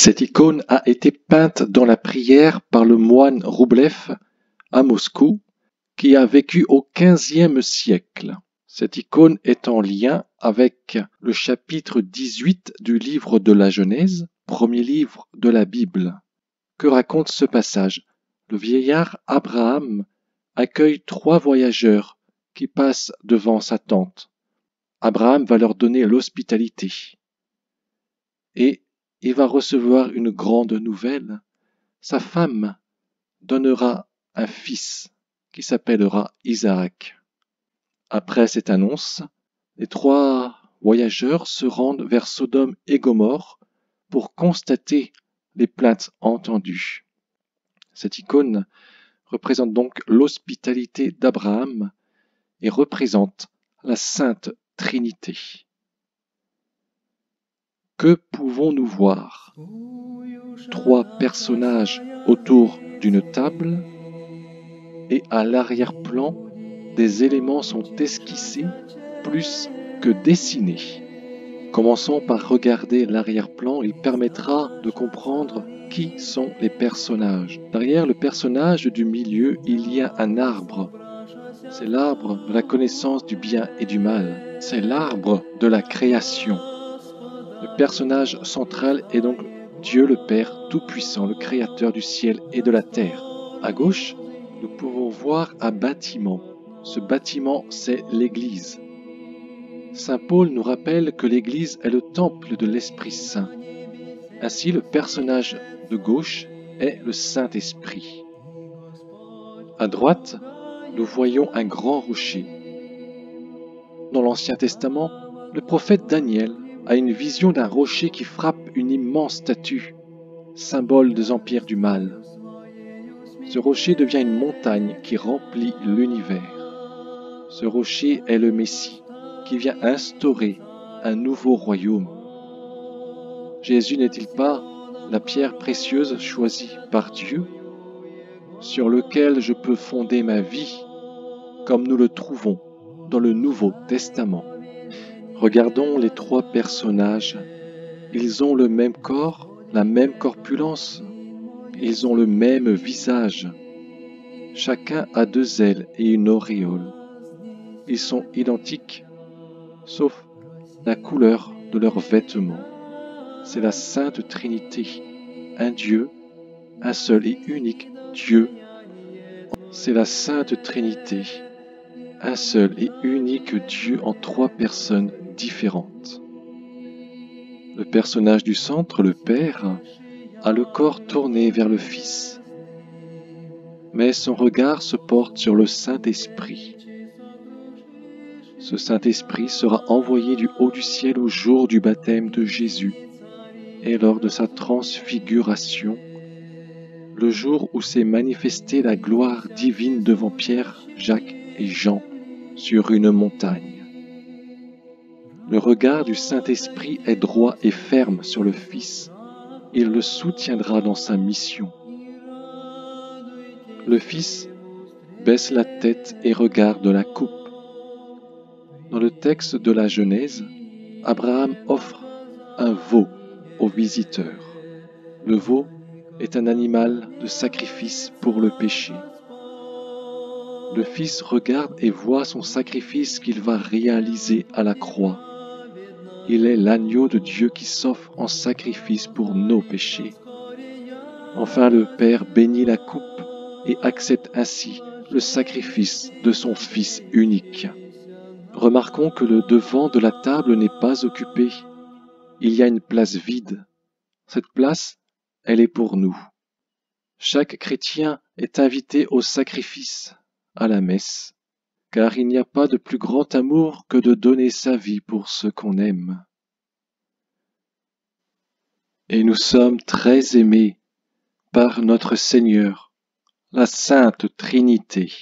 Cette icône a été peinte dans la prière par le moine Roublev à Moscou, qui a vécu au XVe siècle. Cette icône est en lien avec le chapitre 18 du livre de la Genèse, premier livre de la Bible. Que raconte ce passage? Le vieillard Abraham accueille 3 voyageurs qui passent devant sa tente. Abraham va leur donner l'hospitalité. Et il va recevoir une grande nouvelle. Sa femme donnera un fils qui s'appellera Isaac. Après cette annonce, les 3 voyageurs se rendent vers Sodome et Gomorrhe pour constater les plaintes entendues. Cette icône représente donc l'hospitalité d'Abraham et représente la Sainte Trinité. Que pouvons-nous voir? 3 personnages autour d'une table et à l'arrière-plan, des éléments sont esquissés plus que dessinés. Commençons par regarder l'arrière-plan, il permettra de comprendre qui sont les personnages. Derrière le personnage du milieu, il y a un arbre. C'est l'arbre de la connaissance du bien et du mal. C'est l'arbre de la création. Le personnage central est donc Dieu le Père Tout-Puissant, le Créateur du ciel et de la terre. À gauche, nous pouvons voir un bâtiment. Ce bâtiment, c'est l'Église. Saint Paul nous rappelle que l'Église est le temple de l'Esprit Saint. Ainsi, le personnage de gauche est le Saint-Esprit. À droite, nous voyons un grand rocher. Dans l'Ancien Testament, le prophète Daniel a une vision d'un rocher qui frappe une immense statue, symbole des empires du mal. Ce rocher devient une montagne qui remplit l'univers. Ce rocher est le Messie, qui vient instaurer un nouveau royaume. Jésus n'est-il pas la pierre précieuse choisie par Dieu, sur lequel je peux fonder ma vie, comme nous le trouvons dans le Nouveau Testament? Regardons les 3 personnages. Ils ont le même corps, la même corpulence. Ils ont le même visage. Chacun a 2 ailes et une auréole. Ils sont identiques, sauf la couleur de leurs vêtements. C'est la Sainte Trinité, un Dieu, un seul et unique Dieu. C'est la Sainte Trinité, un seul et unique Dieu en 3 personnes différentes. Le personnage du centre, le Père, a le corps tourné vers le Fils, mais son regard se porte sur le Saint-Esprit. Ce Saint-Esprit sera envoyé du haut du ciel au jour du baptême de Jésus et lors de sa transfiguration, le jour où s'est manifestée la gloire divine devant Pierre, Jacques et Jean sur une montagne. Le regard du Saint-Esprit est droit et ferme sur le Fils. Il le soutiendra dans sa mission. Le Fils baisse la tête et regarde la coupe. Dans le texte de la Genèse, Abraham offre un veau aux visiteurs. Le veau est un animal de sacrifice pour le péché. Le Fils regarde et voit son sacrifice qu'il va réaliser à la croix. Il est l'agneau de Dieu qui s'offre en sacrifice pour nos péchés. Enfin, le Père bénit la coupe et accepte ainsi le sacrifice de son Fils unique. Remarquons que le devant de la table n'est pas occupé. Il y a une place vide. Cette place, elle est pour nous. Chaque chrétien est invité au sacrifice, à la messe, car il n'y a pas de plus grand amour que de donner sa vie pour ceux qu'on aime. Et nous sommes très aimés par notre Seigneur, la Sainte Trinité.